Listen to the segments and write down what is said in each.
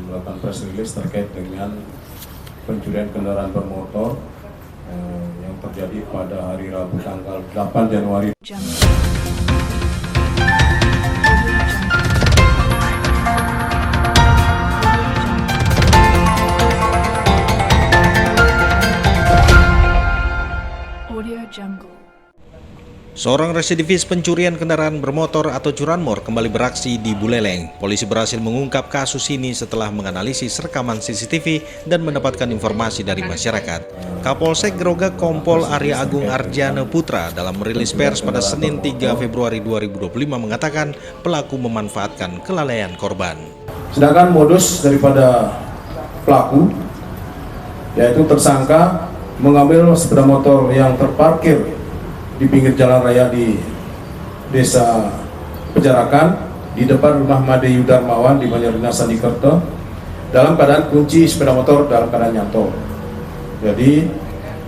melakukan press release terkait dengan pencurian kendaraan bermotor yang terjadi pada hari Rabu tanggal 8 Januari. Seorang residivis pencurian kendaraan bermotor atau curanmor kembali beraksi di Buleleng. Polisi berhasil mengungkap kasus ini setelah menganalisis rekaman CCTV dan mendapatkan informasi dari masyarakat. Kapolsek Grogak Kompol Arya Agung Arjana Putra dalam merilis pers pada Senin 3 Februari 2025 mengatakan pelaku memanfaatkan kelalaian korban. Sedangkan modus daripada pelaku yaitu tersangka mengambil sepeda motor yang terparkir di pinggir jalan raya di Desa Pejarakan di depan rumah Made Yudarmawan di Banjardinas Sandikerto dalam keadaan kunci sepeda motor dalam keadaan nyantol. Jadi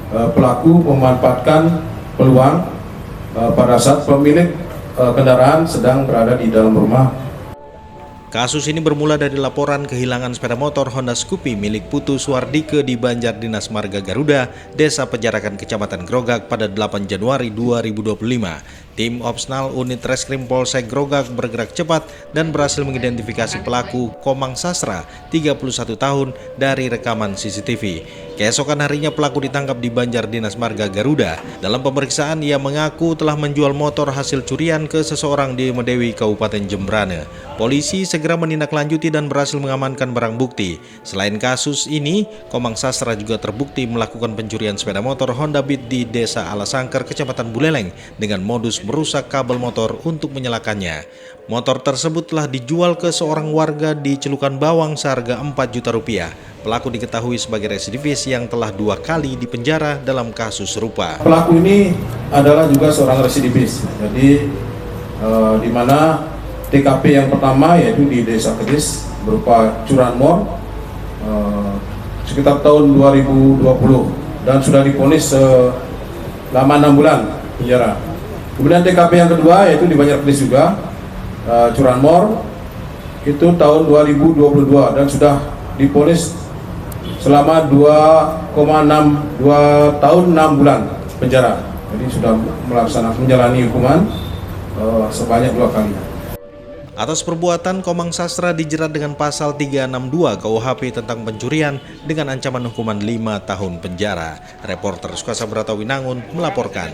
pelaku memanfaatkan peluang pada saat pemilik kendaraan sedang berada di dalam rumah. Kasus ini bermula dari laporan kehilangan sepeda motor Honda Scoopy milik Putu Suwardike di Banjardinas Marga Garuda, Desa Pejarakan Kecamatan Grogak pada 8 Januari 2025. Tim Opsnal Unit Reskrim Polsek Grogak bergerak cepat dan berhasil mengidentifikasi pelaku Komang Sastra, 31 tahun, dari rekaman CCTV. Keesokan harinya pelaku ditangkap di Banjardinas Marga Garuda. Dalam pemeriksaan, ia mengaku telah menjual motor hasil curian ke seseorang di Medewi, Kabupaten Jembrane. Polisi segera menindaklanjuti dan berhasil mengamankan barang bukti. Selain kasus ini, Komang Sastra juga terbukti melakukan pencurian sepeda motor Honda Beat di Desa Alasangker, Kecamatan Buleleng dengan modus merusak kabel motor untuk menyalakannya. Motor tersebut telah dijual ke seorang warga di Celukan Bawang seharga 4 juta rupiah. Pelaku diketahui sebagai residivis yang telah 2 kali dipenjara dalam kasus serupa. Pelaku ini adalah juga seorang residivis. Jadi di mana TKP yang pertama yaitu di Desa Kedis berupa curanmor sekitar tahun 2020 dan sudah divonis selama 6 bulan penjara. Kemudian TKP yang kedua yaitu di Banjarkedis juga curanmor itu tahun 2022 dan sudah divonis selama 2 tahun 6 bulan penjara. Jadi sudah melaksanakan menjalani hukuman sebanyak 2 kali. Atas perbuatan, Komang Sastra dijerat dengan pasal 362 KUHP tentang pencurian dengan ancaman hukuman 5 tahun penjara. Reporter Sukasa Brata Winangun melaporkan.